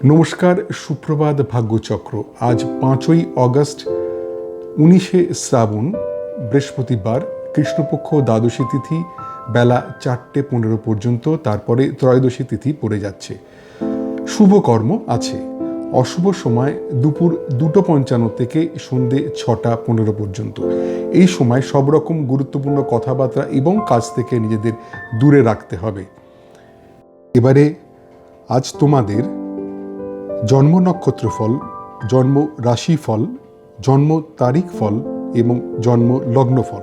নমস্কার, সুপ্রভাত, ভাগ্যচক্র। আজ 5ই অগস্ট, 19শে শ্রাবণ, বৃহস্পতিবার, কৃষ্ণপক্ষ দ্বাদশী তিথি, বেলা 4:15 পর্যন্ত। তারপরে ত্রয়োদশী তিথি পড়ে যাচ্ছে। শুভ কর্ম আছে। অশুভ সময় দুপুর 2:55 থেকে সন্ধে 6:15 পর্যন্ত। এই সময় সব রকম গুরুত্বপূর্ণ কথাবার্তা এবং কাজ থেকে নিজেদের দূরে রাখতে হবে। এবারে আজ তোমাদের জন্ম নক্ষত্র ফল, জন্ম রাশি ফল, জন্ম তারিখ ফল এবং জন্ম লগ্ন ফল।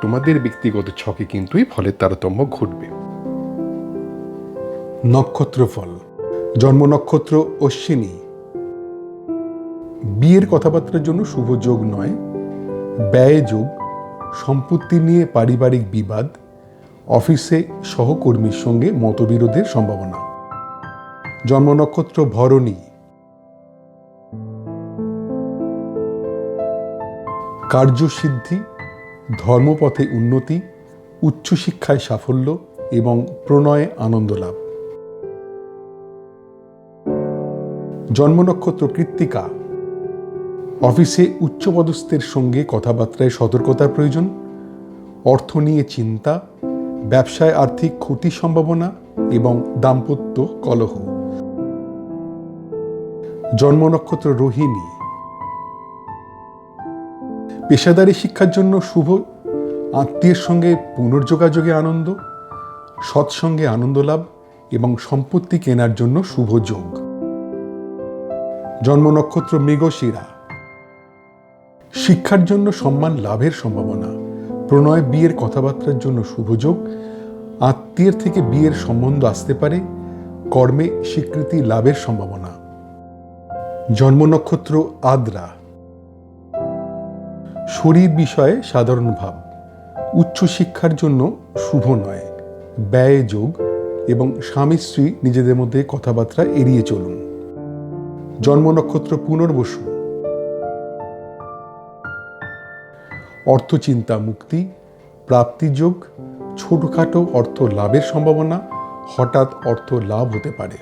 তোমাদের ব্যক্তিগত ছকে কিন্তু এই ফলের তারতম্য ঘটবে। নক্ষত্র ফল। জন্ম নক্ষত্র অশ্বিনী। বিয়ের কথাবার্তার জন্য শুভ যোগ নয়। ব্যয় যোগ, সম্পত্তি নিয়ে পারিবারিক বিবাদ, অফিসে সহকর্মীর সঙ্গে মতবিরোধের সম্ভাবনা। জন্ম নক্ষত্র ভরণী। কার্যসিদ্ধি, ধর্মপথে উন্নতি, উচ্চশিক্ষায় সাফল্য এবং প্রণয়ে আনন্দ লাভ। জন্ম নক্ষত্র কৃত্তিকা। অফিসে উচ্চপদস্থের সঙ্গে কথাবার্তায় সতর্কতার প্রয়োজন, অর্থ নিয়ে চিন্তা, ব্যবসায় আর্থিক ক্ষতির সম্ভাবনা এবং দাম্পত্য কলহ। জন্ম নক্ষত্র রোহিণী। পেশাদারী শিক্ষার জন্য শুভ, আত্মীয়ের সঙ্গে পুনর্যোগাযোগে আনন্দ, সৎসঙ্গে আনন্দ লাভ এবং সম্পত্তি কেনার জন্য শুভ যোগ। জন্ম নক্ষত্র মৃগশিরা। শিক্ষার জন্য সম্মান লাভের সম্ভাবনা, প্রণয় বিয়ের কথাবার্তার জন্য শুভ যোগ, আত্মীয়ের থেকে বিয়ের সম্বন্ধ আসতে পারে, কর্মে স্বীকৃতি লাভের সম্ভাবনা। জন্ম নক্ষত্র আদ্রা। শরীর বিষয়ে সাধারণ ভাব, উচ্চশিক্ষার জন্য শুভ নয়, ব্যয় যোগ এবং স্বামী স্ত্রী নিজেদের মধ্যে কথাবার্তা এড়িয়ে চলুন। জন্ম নক্ষত্র পুনর্বসু। অর্থচিন্তা মুক্তি, প্রাপ্তিযোগ, ছোটখাটো অর্থ লাভের সম্ভাবনা, হঠাৎ অর্থ লাভ হতে পারে।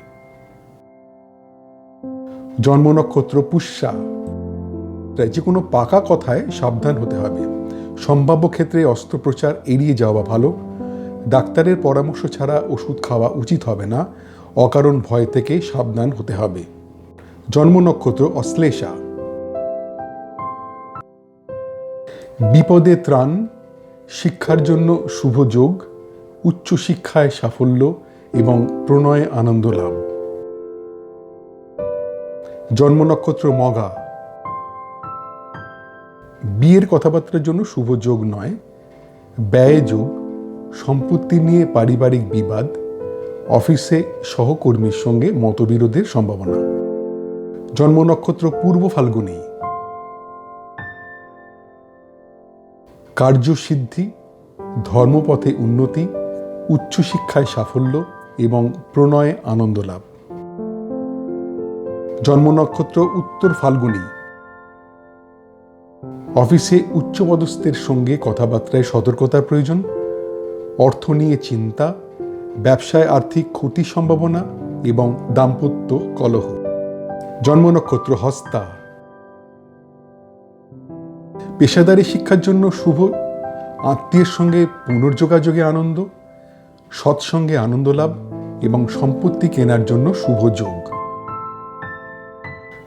জন্ম নক্ষত্র পুষ্যা। যে কোনো পাকা কথায় সাবধান হতে হবে। সম্ভাব্য ক্ষেত্রে অস্ত্রোপচার এড়িয়ে যাওয়া ভালো। ডাক্তারের পরামর্শ ছাড়া ওষুধ খাওয়া উচিত হবে না। অকারণ ভয় থেকে সাবধান হতে হবে। জন্ম নক্ষত্র অশ্লেষা। বিপদে ত্রাণ, শিক্ষার জন্য শুভ যোগ, উচ্চশিক্ষায় সাফল্য এবং প্রণয়ে আনন্দ লাভ। জন্ম নক্ষত্র মঘা। বিয়ের কথাবার্তার জন্য শুভ যোগ নয়, ব্যয় যোগ, সম্পত্তি নিয়ে পারিবারিক বিবাদ, অফিসে সহকর্মীর সঙ্গে মতবিরোধের সম্ভাবনা। জন্ম নক্ষত্র পূর্ব ফাল্গুনী। কার্যসিদ্ধি, ধর্মপথে উন্নতি, উচ্চশিক্ষায় সাফল্য এবং প্রণয়ে আনন্দ লাভ। জন্ম নক্ষত্র উত্তর ফাল্গুনী। অফিসে উচ্চপদস্থের সঙ্গে কথাবার্তায় সতর্কতার প্রয়োজন, অর্থ নিয়ে চিন্তা, ব্যবসায় আর্থিক ক্ষতির সম্ভাবনা এবং দাম্পত্য কলহ। জন্ম নক্ষত্র হস্তা। পেশাদারী শিক্ষার জন্য শুভ, আত্মীয়ের সঙ্গে পুনর্যোগাযোগে আনন্দ, সৎসঙ্গে আনন্দ লাভ এবং সম্পত্তি কেনার জন্য শুভ যোগ।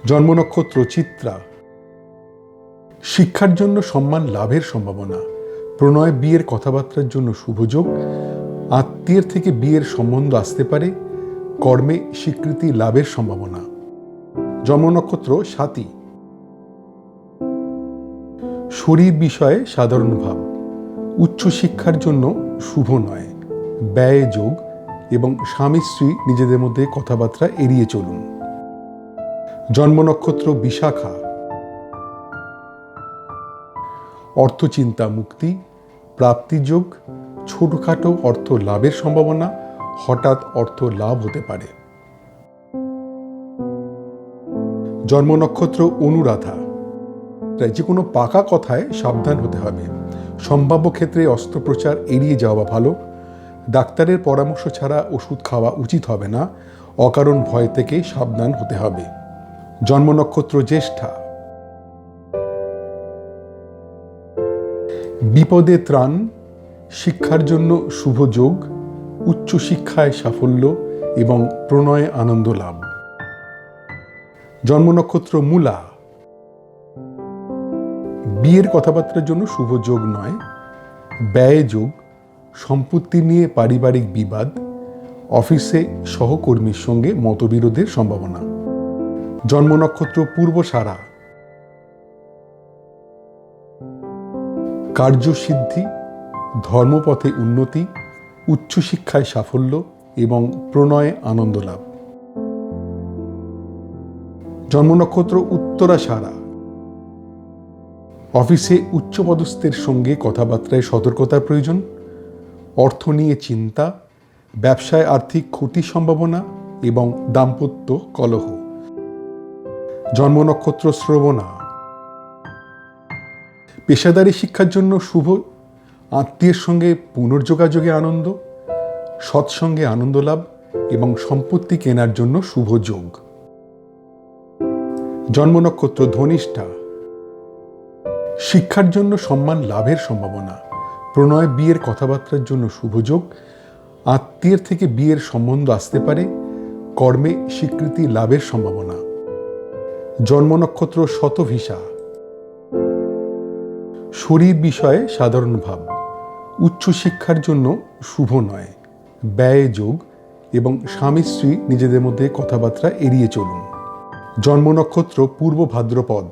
জন্ম নক্ষত্র চিত্রা। শিক্ষার জন্য সম্মান লাভের সম্ভাবনা, প্রণয় বিয়ের কথাবার্তার জন্য শুভ যোগ, আত্মীয়ের থেকে বিয়ের সম্বন্ধ আসতে পারে, কর্মে স্বীকৃতি লাভের সম্ভাবনা। জন্ম নক্ষত্র স্বাতী। শরীর বিষয়ে সাধারণ ভাব, উচ্চশিক্ষার জন্য শুভ নয়, ব্যয় যোগ এবং স্বামী স্ত্রী নিজেদের মধ্যে কথাবার্তা এড়িয়ে চলুন। জন্ম নক্ষত্র বিশাখা। অর্থচিন্তা মুক্তি, প্রাপ্তিযোগ, ছোটখাটো অর্থ লাভের সম্ভাবনা, হঠাৎ অর্থ লাভ হতে পারে। জন্ম নক্ষত্র অনুরাধা। যে কোনো পাকা কথায় সাবধান হতে হবে। সম্ভাব্য ক্ষেত্রে অস্ত্রোপচার এড়িয়ে যাওয়া ভালো। ডাক্তারের পরামর্শ ছাড়া ওষুধ খাওয়া উচিত হবে না। অকারণ ভয় থেকে সাবধান হতে হবে। জন্ম নক্ষত্র জ্যেষ্ঠা। বিপদে ত্রাণ, শিক্ষার জন্য শুভ যোগ, উচ্চশিক্ষায় সাফল্য এবং প্রণয়ে আনন্দ লাভ। জন্ম নক্ষত্র মূলা। বিয়ের কথাবার্তার জন্য শুভ যোগ নয়, ব্যয় যোগ, সম্পত্তি নিয়ে পারিবারিক বিবাদ, অফিসে সহকর্মীর সঙ্গে মতবিরোধের সম্ভাবনা। জন্ম নক্ষত্র পূর্বসারা। কার্যসিদ্ধি, ধর্মপথে উন্নতি, উচ্চশিক্ষায় সাফল্য এবং প্রণয়ে আনন্দ লাভ। জন্ম নক্ষত্র উত্তরাষাঢ়া। অফিসে উচ্চপদস্থের সঙ্গে কথাবার্তায় সতর্কতার প্রয়োজন, অর্থ নিয়ে চিন্তা, ব্যবসায় আর্থিক ক্ষতির সম্ভাবনা এবং দাম্পত্য কলহ। জন্ম নক্ষত্র শ্রবণা। পেশাদারী শিক্ষার জন্য শুভ, আত্মীয়ের সঙ্গে পুনর্যোগাযোগে আনন্দ, সৎসঙ্গে আনন্দ লাভ এবং সম্পত্তি কেনার জন্য শুভ যোগ। জন্ম নক্ষত্র ধনিষ্ঠা। শিক্ষার জন্য সম্মান লাভের সম্ভাবনা, প্রণয় বিয়ের কথাবার্তার জন্য শুভ যোগ, আত্মীয়ের থেকে বিয়ের সম্বন্ধ আসতে পারে, কর্মে স্বীকৃতি লাভের সম্ভাবনা। জন্ম নক্ষত্র শতভিষা। শরীর বিষয়ে সাধারণ ভাব, উচ্চশিক্ষার জন্য শুভ নয়, ব্যয় যোগ এবং স্বামী স্ত্রী নিজেদের মধ্যে কথাবার্তা এড়িয়ে চলুন। জন্ম নক্ষত্র পূর্ব ভাদ্রপদ।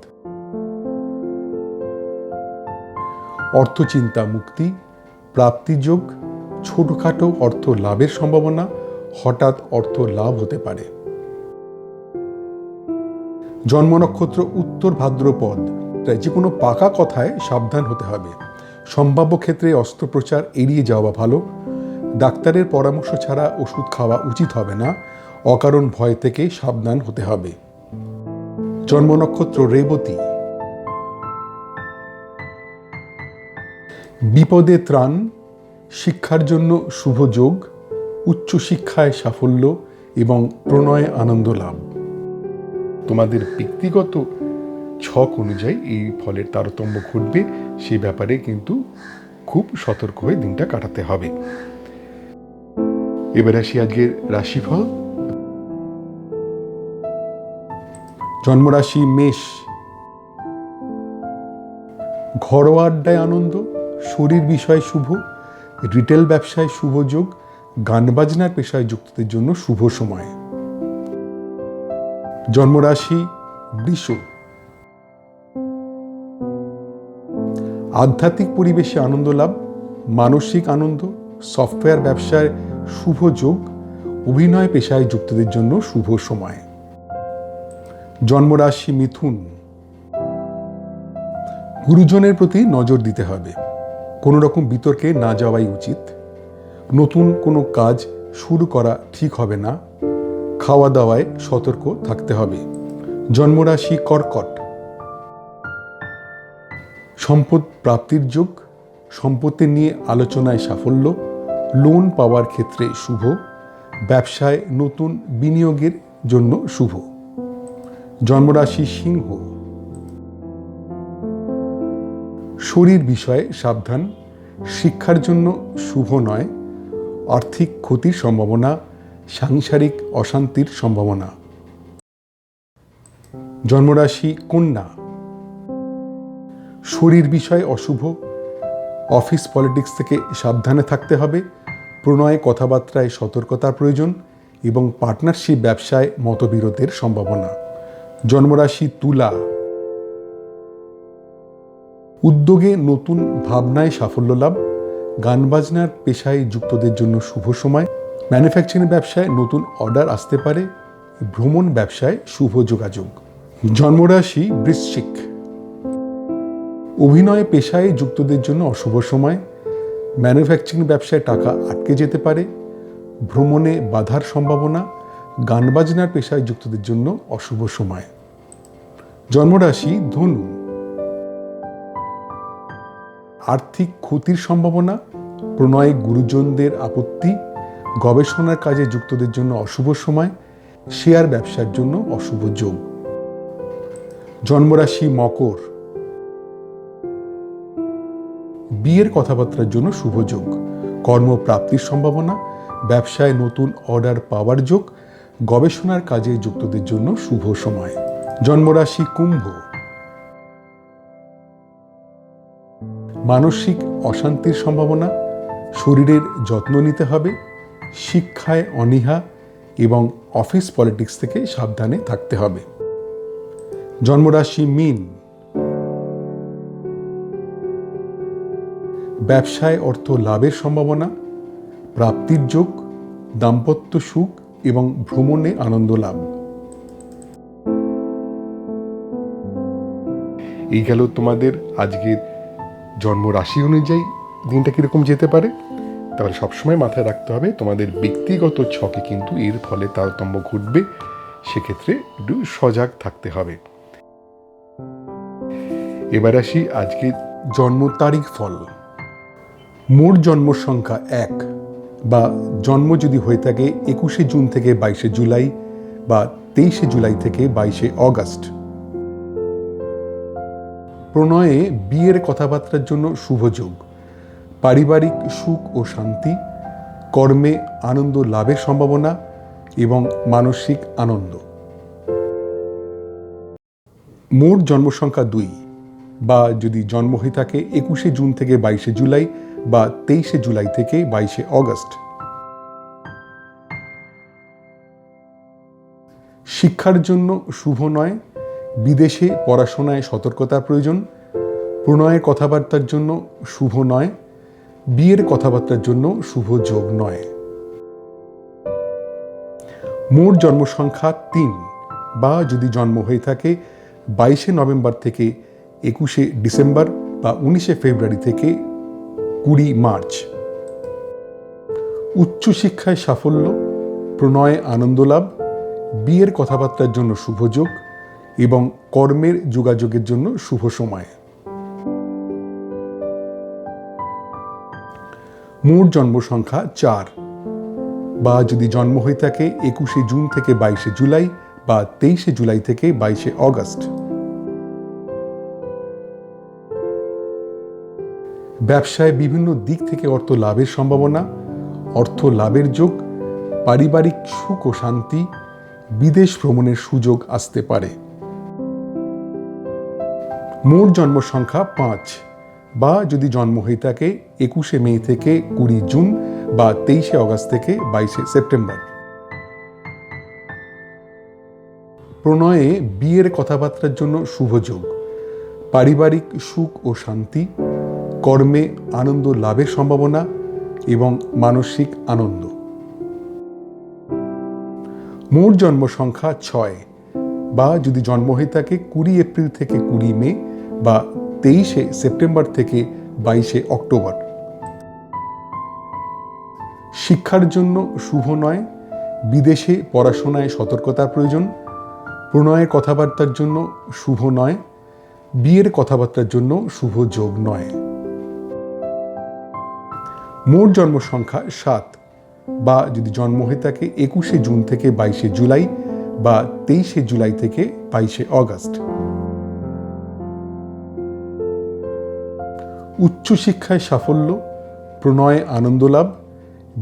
অর্থচিন্তা মুক্তি, প্রাপ্তিযোগ, ছোটখাটো অর্থ লাভের সম্ভাবনা, হঠাৎ অর্থ লাভ হতে পারে। জন্ম নক্ষত্র উত্তর ভাদ্রপদ। তাই যে কোনো পাকা কথায় সাবধান হতে হবে। সম্ভাব্য ক্ষেত্রে অস্ত্রোপচার এড়িয়ে যাওয়া ভালো। ডাক্তারের পরামর্শ ছাড়া ওষুধ খাওয়া উচিত হবে না। অকারণ ভয় থেকে সাবধান হতে হবে। জন্ম নক্ষত্র রেবতী। বিপদে ত্রাণ, শিক্ষার জন্য শুভ যোগ, উচ্চশিক্ষায় সাফল্য এবং প্রণয়ে আনন্দ লাভ। তোমাদের ব্যক্তিগত ছক অনুযায়ী এই ফলের তারতম্য ঘটবে, সে ব্যাপারে কিন্তু খুব সতর্ক হয়ে দিনটা কাটাতে হবে। এবার আসি আজকের রাশিফল। জন্মরাশি মেষ। ঘরোয়া আড্ডায় আনন্দ, শরীর বিষয়ে শুভ, রিটেল ব্যবসায় শুভ যোগ, গান বাজনার পেশায় যুক্তদের জন্য শুভ সময়। জন্মরাশি বৃষ। আধ্যাত্মিক পরিবেশে আনন্দ লাভ, মানসিক আনন্দ, সফটওয়্যার ব্যবসায় শুভ যোগ, অভিনয় পেশায় যুক্তদের জন্য শুভ সময়। জন্মরাশি মিথুন। গুরুজনের প্রতি নজর দিতে হবে, কোনো রকম বিতর্কে না যাওয়াই উচিত। নতুন কোনো কাজ শুরু করা ঠিক হবে না। খাওয়া দাওয়ায় সতর্ক থাকতে হবে। জন্মরাশি কর্কট। সম্পদ প্রাপ্তির যোগ, সম্পত্তি নিয়ে আলোচনায় সাফল্য, লোন পাওয়ার ক্ষেত্রে শুভ, ব্যবসায় নতুন বিনিয়োগের জন্য শুভ। জন্মরাশি সিংহ। শরীর বিষয়ে সাবধান, শিক্ষার জন্য শুভ নয়, আর্থিক ক্ষতির সম্ভাবনা, সাংসারিক অশান্তির সম্ভাবনা। জন্মরাশি কন্যা। শরীর বিষয়ে অশুভ, অফিস পলিটিক্স থেকে সাবধানে থাকতে হবে, প্রণয় কথাবার্তায় সতর্কতার প্রয়োজন এবং পার্টনারশিপ ব্যবসায় মতবিরোধের সম্ভাবনা। জন্মরাশি তুলা। উদ্যোগে নতুন ভাবনায় সাফল্য লাভ, গান বাজনার পেশায় যুক্তদের জন্য শুভ সময়, ম্যানুফ্যাকচারিং ব্যবসায় নতুন অর্ডার আসতে পারে, ভ্রমণ ব্যবসায় শুভ যোগাযোগ। জন্মরাশি বৃশ্চিক। অভিনয় পেশায় যুক্তদের জন্য অশুভ সময়, ম্যানুফ্যাকচারিং ব্যবসায় টাকা আটকে যেতে পারে, ভ্রমণে বাধার সম্ভাবনা, গান বাজনার পেশায় যুক্তদের জন্য অশুভ সময়। জন্মরাশি ধনু। আর্থিক ক্ষতির সম্ভাবনা, প্রণয়ে গুরুজনদের আপত্তি, গবেষণার কাজে যুক্তদের জন্য অশুভ সময়, শেয়ার ব্যবসার জন্য অশুভ যোগ। জন্মরাশি মকর, বিয়ের কথাবার্তার জন্য শুভ যোগ, কর্মপ্রাপ্তির সম্ভাবনা, ব্যবসায় নতুন অর্ডার পাওয়ার যোগ, গবেষণার কাজে যুক্তদের জন্য শুভ সময়। জন্মরাশি কুম্ভ, মানসিক অশান্তির সম্ভাবনা, শরীরের যত্ন নিতে হবে, শিক্ষায় অনীহা এবং অফিস পলিটিক্স থেকে সাবধানে থাকতে হবে। জন্মরাশি মীন, ব্যবসায় অর্থ লাভের সম্ভাবনা, প্রাপ্তির যোগ, দাম্পত্য সুখ এবং ভ্রমণে আনন্দ লাভ। এই গেল তোমাদের আজকের জন্মরাশি অনুযায়ী দিনটা কিরকম যেতে পারে। তাহলে সবসময় মাথায় রাখতে হবে তোমাদের ব্যক্তিগত ছকে কিন্তু এর ফলে তারতম্য ঘটবে, সেক্ষেত্রে একটু সজাগ থাকতে হবে। এবার আসি আজকে জন্ম তারিখ ফল। মোট জন্ম সংখ্যা 1 বা জন্ম যদি হয়ে থাকে 21শে জুন থেকে 22শে জুলাই বা 23শে জুলাই থেকে 22শে অগস্ট। প্রণয়ে বিয়ের কথাবার্তার জন্য শুভ যোগ, পারিবারিক সুখ ও শান্তি, কর্মে আনন্দ লাভের সম্ভাবনা এবং মানসিক আনন্দ। মোট জন্ম সংখ্যা 2 বা যদি জন্ম হয়ে থাকে 21শে জুন থেকে 22শে জুলাই বা 23শে জুলাই থেকে 22শে অগস্ট। শিক্ষার জন্য শুভ নয়, বিদেশে পড়াশোনায় সতর্কতার প্রয়োজন, প্রণয়ের কথাবার্তার জন্য শুভ নয়, বিয়ের কথাবার্তার জন্য শুভ যোগ নয়। মোট জন্ম সংখ্যা 3 বা যদি জন্ম হয়ে থাকে 22শে নভেম্বর থেকে 21শে ডিসেম্বর বা 19শে ফেব্রুয়ারি থেকে 20 মার্চ। উচ্চশিক্ষায় সাফল্য, প্রণয়ে আনন্দ লাভ, বিয়ের কথাবার্তার জন্য শুভ যোগ এবং কর্মের যোগাযোগের জন্য শুভ সময়। মোট জন্ম সংখ্যা 4 বা যদি জন্ম হয়ে থাকে 21শে জুন থেকে 22শে জুলাই বা 23শে জুলাই থেকে 22শে অগস্ট। ব্যবসায় বিভিন্ন দিক থেকে অর্থ লাভের সম্ভাবনা, অর্থ লাভের যোগ, পারিবারিক সুখ ও শান্তি, বিদেশ ভ্রমণের সুযোগ আসতে পারে। মোট জন্ম সংখ্যা 5 বা যদি জন্ম হয়ে থাকে 21শে মে থেকে 20 জুন বা 23শে অগস্ট থেকে 22শে সেপ্টেম্বর। প্রণয়ে বিয়ের কথাবার্তার জন্য শুভ যোগ, পারিবারিক সুখ ও শান্তি, কর্মে আনন্দ লাভের সম্ভাবনা এবং মানসিক আনন্দ। মোট জন্ম সংখ্যা 6 বা যদি জন্ম হয়ে থাকে 20 এপ্রিল থেকে 20 মে বা 23শে সেপ্টেম্বর থেকে 22শে অক্টোবর। শিক্ষার জন্য শুভ নয়, বিদেশে পড়াশোনায় সতর্কতার প্রয়োজন, প্রণয়ের কথাবার্তার জন্য শুভ নয়, বিয়ের কথাবার্তার জন্য শুভ যোগ নয়। মোট জন্ম সংখ্যা 7 বা যদি জন্ম হয়ে থাকে 21শে জুন থেকে 22শে জুলাই বা 23শে জুলাই থেকে 22শে অগস্ট। উচ্চশিক্ষায় সাফল্য, প্রণয়ে আনন্দ লাভ,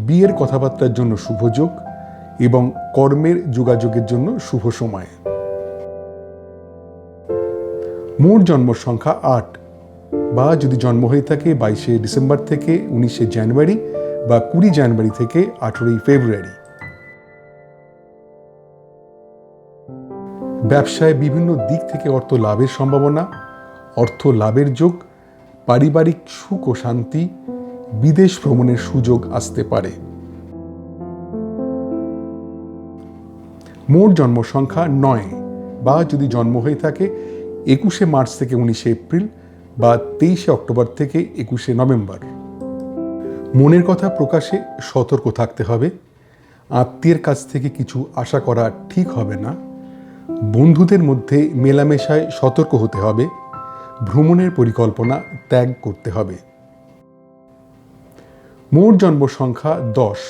বিয়ের কথাবার্তার জন্য শুভ যোগ এবং কর্মের যোগাযোগের জন্য শুভ সময়। মোট জন্ম সংখ্যা 8 বা যদি জন্ম হয়ে থাকে 22শে ডিসেম্বর থেকে 19শে জানুয়ারি বা 20 জানুয়ারি থেকে 18ই ফেব্রুয়ারি। ব্যবসায় বিভিন্ন দিক থেকে অর্থ লাভের সম্ভাবনা, অর্থ লাভের যোগ, পারিবারিক সুখ ও শান্তি, বিদেশ ভ্রমণের সুযোগ আসতে পারে। মোট জন্ম সংখ্যা 9 বা যদি জন্ম হয়ে থাকে 21শে মার্চ থেকে 19শে এপ্রিল বা 23শে অক্টোবর থেকে 21শে নভেম্বর। মনের কথা প্রকাশে সতর্ক থাকতে হবে, আত্মীয়ের কাছ থেকে কিছু আশা করা ঠিক হবে না, বন্ধুদের মধ্যে মেলামেশায় সতর্ক হতে হবে, ভ্রমণের পরিকল্পনা ত্যাগ করতে হবে। মোট জন্ম সংখ্যা 10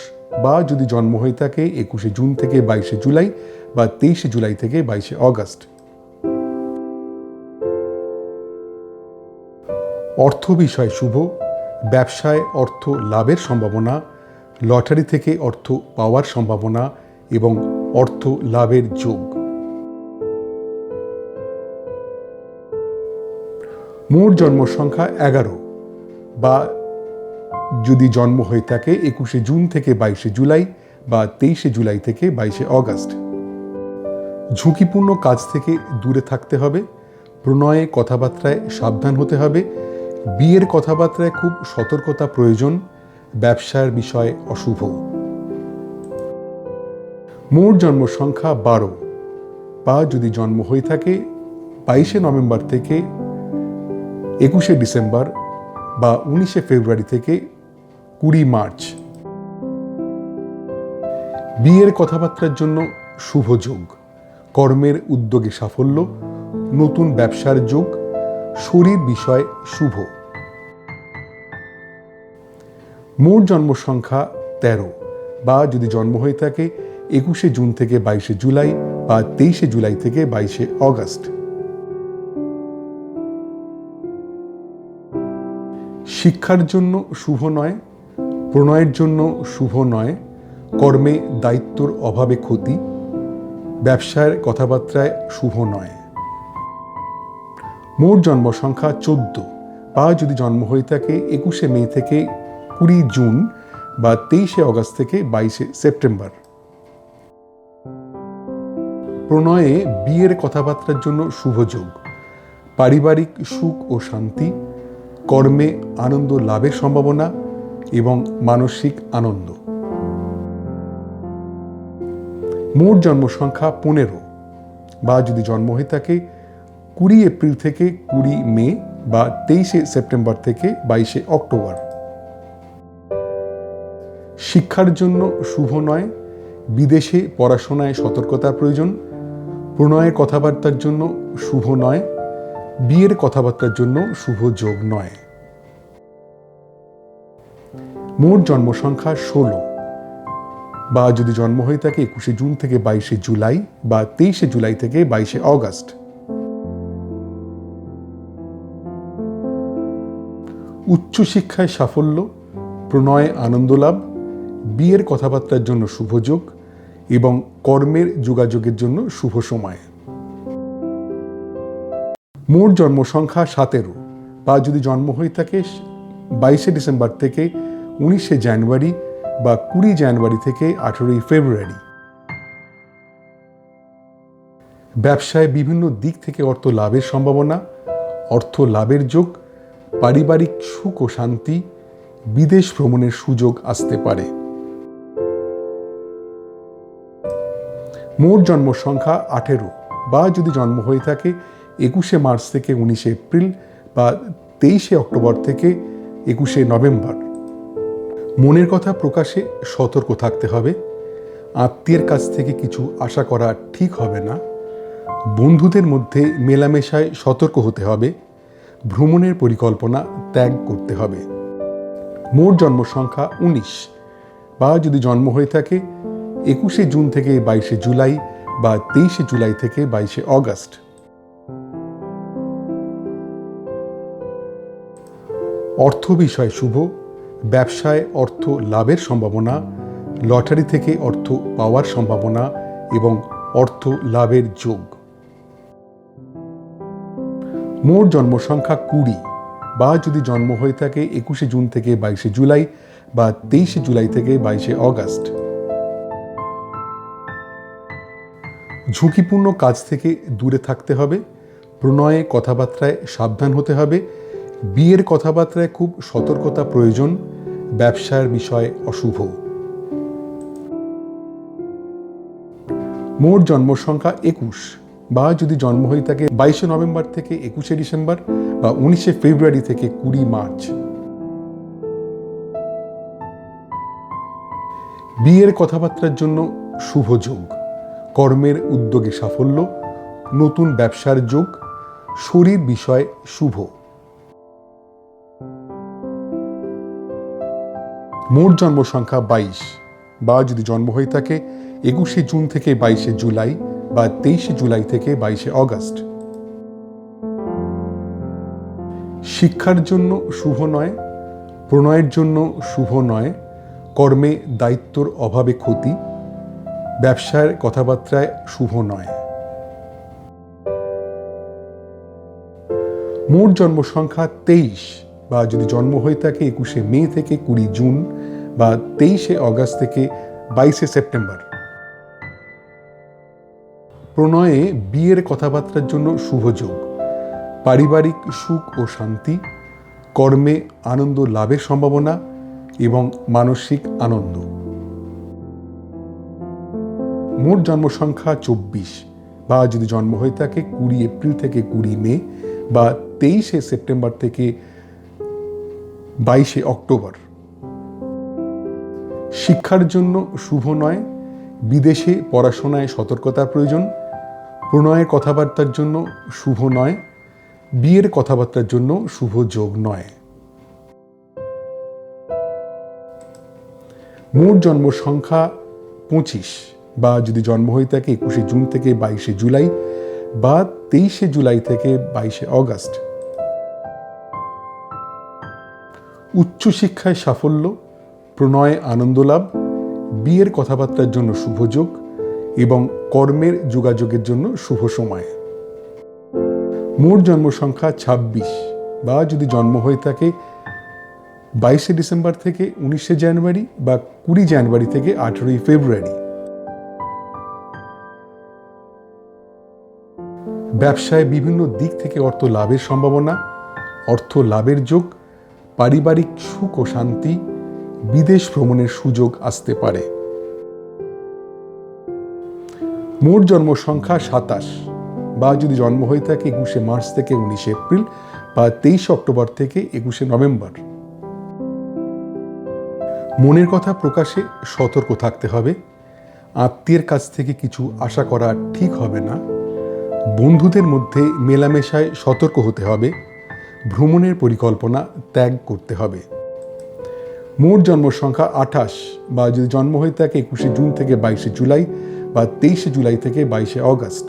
বা যদি জন্ম হয়ে থাকে 21শে জুন থেকে 22শে জুলাই বা 23শে জুলাই থেকে 22শে অগস্ট। অর্থ বিষয় শুভ, ব্যবসায় অর্থ লাভের সম্ভাবনা, লটারি থেকে অর্থ পাওয়ার সম্ভাবনা এবং অর্থ লাভের যোগ। মোট জন্ম সংখ্যা 11 বা যদি জন্ম হয়ে থাকে 21শে জুন থেকে 22শে জুলাই বা 23শে জুলাই থেকে 22শে অগস্ট। ঝুঁকিপূর্ণ কাজ থেকে দূরে থাকতে হবে, প্রণয়ে কথাবার্তায় সাবধান হতে হবে, বিয়ের কথাবার্তায় খুব সতর্কতা প্রয়োজন, ব্যবসার বিষয় অশুভ। মোট জন্ম সংখ্যা 12 বা যদি জন্ম হয়ে থাকে 22শে নভেম্বর থেকে 21শে ডিসেম্বর বা 19শে ফেব্রুয়ারি থেকে 20 মার্চ। বিয়ের কথাবার্তার জন্য শুভ যোগ, কর্মের উদ্যোগে সাফল্য, নতুন ব্যবসার যোগ, শরীর বিষয় শুভ। মোট জন্ম সংখ্যা 13 বা যদি জন্ম হয়ে থাকে 21শে জুন থেকে 22শে জুলাই বা 23শে জুলাই থেকে 22শে অগস্ট। শিক্ষার জন্য শুভ নয়, প্রণয়ের জন্য শুভ নয়, কর্মে দায়িত্বর অভাবে ক্ষতি, ব্যবসার কথাবার্তায় শুভ নয়। মোট জন্ম সংখ্যা 14 বা যদি জন্ম হয়ে থাকে 21শে মে থেকে 20 জুন বা 23শে অগস্ট থেকে 22শে সেপ্টেম্বর। প্রণয়ে বিয়ের কথাবার্তার জন্য শুভ যোগ, পারিবারিক সুখ ও শান্তি, কর্মে আনন্দ লাভের সম্ভাবনা এবং মানসিক আনন্দ। মোট জন্ম সংখ্যা 15 বা যদি জন্ম হয়ে থাকে 20 এপ্রিল থেকে 20 মে বা 23শে সেপ্টেম্বর থেকে 22শে অক্টোবর। শিক্ষার জন্য শুভ নয়, বিদেশে পড়াশোনায় সতর্কতার প্রয়োজন, প্রণয়ের কথাবার্তার জন্য শুভ নয়, বিয়ের কথাবার্তার জন্য শুভ যোগ নয়। মোট জন্ম সংখ্যা 16 বা যদি জন্ম হয়ে থাকে 21শে জুন থেকে 22শে জুলাই বা 23শে জুলাই থেকে 22শে অগস্ট। উচ্চশিক্ষায় সাফল্য, প্রণয়ে আনন্দ লাভ, বিয়ের কথাবার্তার জন্য শুভ যোগ এবং কর্মের যোগাযোগের জন্য শুভ সময়। মোট জন্ম সংখ্যা 17 বা যদি জন্ম হয়ে থাকে 22শে ডিসেম্বর থেকে 19শে জানুয়ারি বা 20 জানুয়ারি থেকে 18 ফেব্রুয়ারি। ব্যবসায় বিভিন্ন দিক থেকে অর্থ লাভের সম্ভাবনা, অর্থ লাভের যোগ, পারিবারিক সুখ ও শান্তি, বিদেশ ভ্রমণের সুযোগ আসতে পারে। মোট জন্ম সংখ্যা 18 বা যদি জন্ম হয়ে থাকে 21শে মার্চ থেকে 19শে এপ্রিল বা 23শে অক্টোবর থেকে 21শে নভেম্বর। মনের কথা প্রকাশে সতর্ক থাকতে হবে, আত্মীয়ের কাছ থেকে কিছু আশা করা ঠিক হবে না, বন্ধুদের মধ্যে মেলামেশায় সতর্ক হতে হবে, ভ্রমণের পরিকল্পনা ত্যাগ করতে হবে। মোট জন্ম সংখ্যা 19 বা যদি জন্ম হয়ে থাকে 21শে জুন থেকে 22শে জুলাই বা 23শে জুলাই থেকে 22শে অগস্ট। অর্থ বিষয় শুভ, ব্যবসায় অর্থ লাভের সম্ভাবনা, লটারি থেকে অর্থ পাওয়ার সম্ভাবনা এবং অর্থ লাভের যোগ। মোট জন্ম সংখ্যা 20 বা যদি জন্ম হয়ে থাকে 21শে জুন থেকে 22শে জুলাই বা 23শে জুলাই থেকে 22শে অগস্ট। ঝুঁকিপূর্ণ কাজ থেকে দূরে থাকতে হবে, প্রণয়ে কথাবার্তায় সাবধান হতে হবে, বিয়ের কথাবার্তায় খুব সতর্কতা প্রয়োজন, ব্যবসার বিষয় অশুভ। মোট জন্ম সংখ্যা 21 বা যদি জন্ম হয়ে থাকে 22শে নভেম্বর থেকে 21শে ডিসেম্বর বা 19শে ফেব্রুয়ারি থেকে 20 মার্চ। বিয়ের কথাবার্তার জন্য শুভ যোগ, কর্মের উদ্যোগে সাফল্য, নতুন ব্যবসার যোগ, শরীর বিষয় শুভ। মোট জন্ম সংখ্যা 22 বা যদি জন্ম হয়ে থাকে 21শে জুন থেকে 22শে জুলাই বা 23শে জুলাই থেকে 22শে অগস্ট। শিক্ষার জন্য শুভ নয়, প্রণয়ের জন্য শুভ নয়, কর্মে দায়িত্বর অভাবে ক্ষতি, ব্যবসার কথাবার্তায় শুভ নয়। মোট জন্ম সংখ্যা 23 বা যদি জন্ম হয়ে থাকে 21শে মে থেকে 20 জুন বা 23শে অগস্ট থেকে 22শে সেপ্টেম্বর। প্রণয়ে বিয়ের কথাবার্তার জন্য শুভ যোগ, পারিবারিক সুখ ও শান্তি, কর্মে আনন্দ লাভের সম্ভাবনা এবং মানসিক আনন্দ। মোট জন্ম সংখ্যা 24 বা যদি জন্ম হয়ে থাকে 20 এপ্রিল থেকে 20 মে বা 23শে সেপ্টেম্বর থেকে 22শে অক্টোবর। শিক্ষার জন্য শুভ নয়, বিদেশে পড়াশোনায় সতর্কতার প্রয়োজন, প্রণয়ের কথাবার্তার জন্য শুভ নয়, বিয়ের কথাবার্তার জন্য শুভ যোগ নয়। মোট জন্ম সংখ্যা 25 বা যদি জন্ম হয়ে থাকে 21শে জুন থেকে 22শে জুলাই বা 23শে জুলাই থেকে 22শে অগস্ট। উচ্চশিক্ষায় সাফল্য, প্রণয়ে আনন্দ লাভ, বিয়ের কথাবার্তার জন্য শুভ যোগ এবং কর্মের যোগাযোগের জন্য শুভ সময়। মোট জন্ম সংখ্যা 26 বা যদি জন্ম হয়ে থাকে 22শে ডিসেম্বর থেকে 19শে জানুয়ারি বা 20 জানুয়ারি থেকে 18ই ফেব্রুয়ারি। ব্যবসায় বিভিন্ন দিক থেকে অর্থ লাভের সম্ভাবনা, অর্থ লাভের যোগ, পারিবারিক সুখ ও শান্তি, বিদেশ ভ্রমণের সুযোগ আসতে পারে। মোট জন্ম সংখ্যা 27 বা যদি জন্ম হয়ে থাকে 21শে মার্চ থেকে 19শে এপ্রিল বা 23শে অক্টোবর থেকে 21শে নভেম্বর। মনের কথা প্রকাশে সতর্ক থাকতে হবে, আত্মীয়ের কাছ থেকে কিছু আশা করা ঠিক হবে না, বন্ধুদের মধ্যে মেলামেশায় সতর্ক হতে হবে, ভ্রমণের পরিকল্পনা ত্যাগ করতে হবে। মোট জন্ম সংখ্যা 28 বা যদি জন্ম হয়ে থাকে 21শে জুন থেকে 22শে জুলাই বা 23শে জুলাই থেকে 22শে অগস্ট।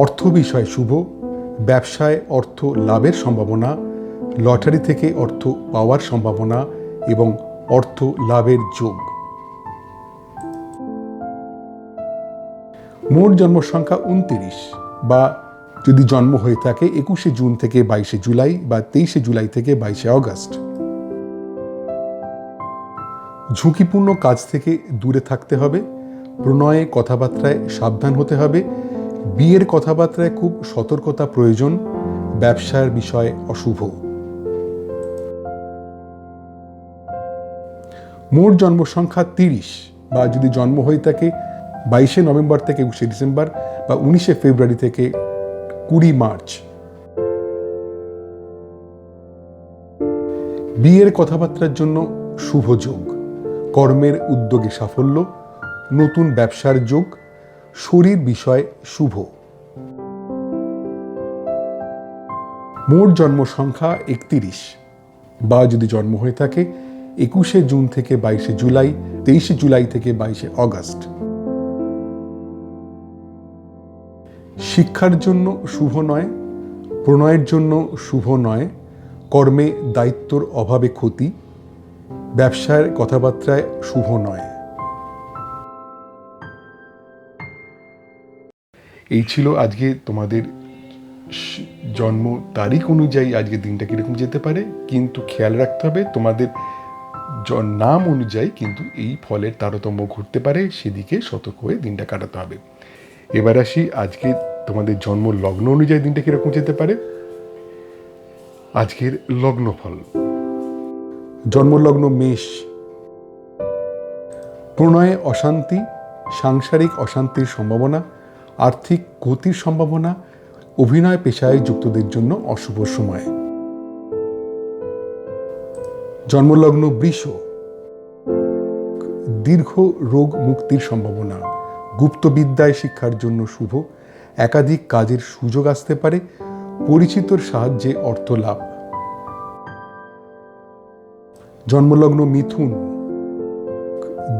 অর্থ বিষয় শুভ, ব্যবসায় অর্থ লাভের সম্ভাবনা, লটারি থেকে অর্থ পাওয়ার সম্ভাবনা এবং অর্থ লাভের যোগ। মোট জন্ম সংখ্যা 29 বা যদি জন্ম হয়ে থাকে 21শে জুন থেকে 22শে জুলাই বা 23শে জুলাই থেকে 22শে অগস্ট। ঝুঁকিপূর্ণ কাজ থেকে দূরে থাকতে হবে, প্রণয়ে কথাবার্তায় সাবধান হতে হবে, বিয়ের কথাবার্তায় খুব সতর্কতা প্রয়োজন, ব্যবসার বিষয় অশুভ। মোট জন্ম সংখ্যা 30 বা যদি জন্ম হয়ে থাকে 22শে নভেম্বর থেকে 21শে ডিসেম্বর বা 19শে ফেব্রুয়ারি থেকে 20 মার্চ। বিয়ের কথাবার্তার জন্য শুভ যোগ, কর্মের উদ্যোগে সাফল্য, নতুন ব্যবসার যোগ, শরীর বিষয় শুভ। মোট জন্ম সংখ্যা 31 বা যদি জন্ম হয়ে থাকে 21শে জুন থেকে 22শে জুলাই, 23শে জুলাই থেকে 22শে অগস্ট। শিক্ষার জন্য শুভ নয়, প্রণয়ের জন্য শুভ নয়, কর্মে দায়িত্বর অভাবে ক্ষতি, ব্যবসার কথাবার্তায় শুভ নয়। এই ছিল আজকে তোমাদের জন্ম তারিখ অনুযায়ী আজকে দিনটা কিরকম যেতে পারে, কিন্তু খেয়াল রাখতে হবে তোমাদের নাম অনুযায়ী কিন্তু এই ফলের তারতম্য ঘটতে পারে, সেদিকে সতর্ক হয়ে দিনটা কাটাতে হবে। এবার আসি আজকে তোমাদের জন্ম লগ্ন অনুযায়ী দিনটা কিরকম যেতে পারে। আজকের লগ্নফল। জন্মলগ্ন মেষ, প্রণয়ে অশান্তি, সাংসারিক অশান্তির সম্ভাবনা, আর্থিক গতির সম্ভাবনা, অভিনয় পেশায় যুক্তদের জন্য অশুভ সময়। জন্মলগ্ন বৃষ, দীর্ঘ রোগ মুক্তির সম্ভাবনা, গুপ্তবিদ্যায় শিক্ষার জন্য শুভ, একাধিক কাজের সুযোগ আসতে পারে, পরিচিতর সাহায্যে অর্থ লাভ। জন্মলগ্ন মিথুন,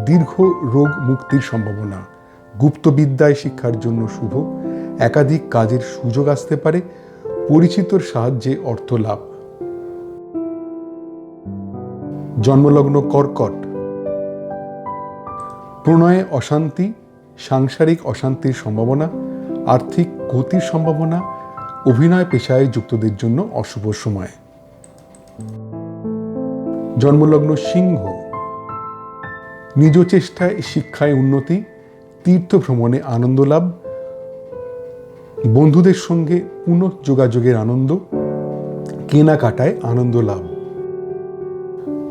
দীর্ঘ রোগ মুক্তির সম্ভাবনা, গুপ্তবিদ্যায় শিক্ষার জন্য শুভ, একাধিক কাজের সুযোগ আসতে পারে, পরিচিতর সাহায্যে অর্থ লাভ। জন্মলগ্ন কর্কট, প্রণয়ে অশান্তি, সাংসারিক অশান্তির সম্ভাবনা, আর্থিক গতির সম্ভাবনা, অভিনয় পেশায় যুক্তদের জন্য অশুভ সময়। জন্মলগ্ন সিংহ, নিজ চেষ্টায় শিক্ষায় উন্নতি, তীর্থ ভ্রমণে আনন্দ লাভ, বন্ধুদের সঙ্গে পুনঃযোগাযোগের আনন্দ, কেনাকাটায় আনন্দ লাভ।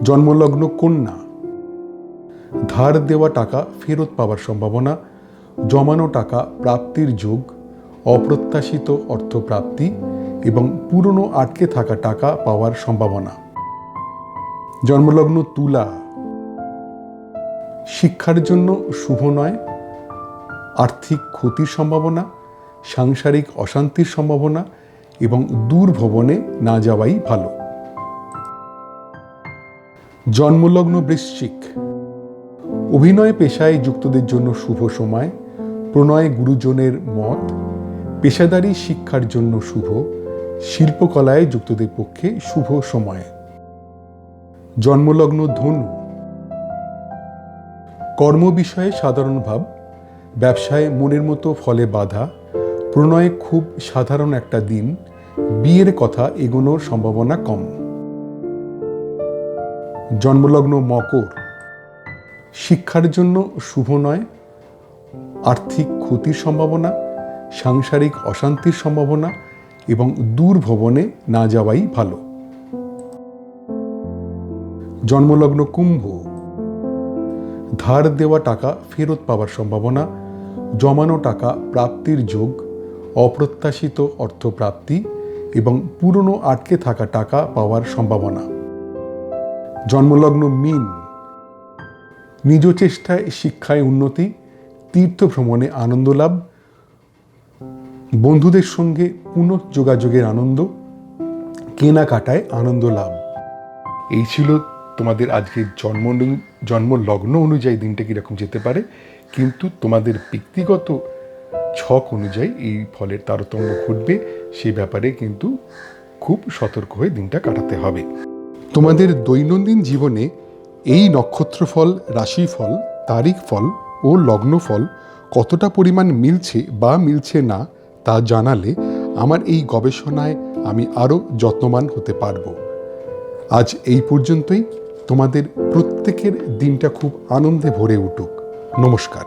জন্মলগ্ন কন্যা, ধার দেওয়া টাকা ফেরত পাওয়ার সম্ভাবনা, জমানো টাকা প্রাপ্তির যোগ, অপ্রত্যাশিত অর্থপ্রাপ্তি এবং পুরনো আটকে থাকা টাকা পাওয়ার সম্ভাবনা। জন্মলগ্ন তুলা, শিক্ষার জন্য শুভ নয়, আর্থিক ক্ষতির সম্ভাবনা, সাংসারিক অশান্তির সম্ভাবনা এবং দূর ভ্রমণে না যাওয়াই ভালো। জন্মলগ্ন বৃশ্চিক, অভিনয় পেশায় যুক্তদের জন্য শুভ সময়, প্রণয় গুরুজনের মত, পেশাদারি শিক্ষার জন্য শুভ, শিল্পকলায় যুক্তদের পক্ষে শুভ সময়। জন্মলগ্ন ধনু, কর্ম বিষয়ে সাধারণ ভাব, ব্যবসায় মনের মতো ফলে বাধা, প্রণয়ে খুব সাধারণ একটা দিন, বিয়ের কথা এগোনোর সম্ভাবনা কম। জন্মলগ্ন মকর, শিক্ষার জন্য শুভ নয়, আর্থিক ক্ষতির সম্ভাবনা, সাংসারিক অশান্তির সম্ভাবনা এবং দূর ভ্রমণে না যাওয়াই ভালো। জন্মলগ্ন কুম্ভ, ধার দেওয়া টাকা ফেরত পাওয়ার সম্ভাবনা, জমানো টাকা প্রাপ্তির যোগ, অপ্রত্যাশিত অর্থপ্রাপ্তি এবং পুরনো আটকে থাকা টাকা পাওয়ার সম্ভাবনা। জন্মলগ্ন মীন, নিজ চেষ্টায় শিক্ষায় উন্নতি, তীর্থ ভ্রমণে আনন্দ লাভ, বন্ধুদের সঙ্গে পুনঃযোগাযোগের আনন্দ, কেনাকাটায় আনন্দ লাভ। এই ছিল তোমাদের আজকের জন্মলগ্ন অনুযায়ী দিনটা কীরকম যেতে পারে, কিন্তু তোমাদের ব্যক্তিগত ছক অনুযায়ী এই ফলের তারতম্য ঘটবে, সে ব্যাপারে কিন্তু খুব সতর্ক হয়ে দিনটা কাটাতে হবে। তোমাদের দৈনন্দিন জীবনে এই নক্ষত্রফল, রাশিফল, তারিখ ফল ও লগ্নফল কতটা পরিমাণ মিলছে বা মিলছে না তা জানালে আমার এই গবেষণায় আমি আরও যত্নবান হতে পারবো। আজ এই পর্যন্তই। তোমাদের প্রত্যেকের দিনটা খুব আনন্দে ভরে উঠুক। নমস্কার।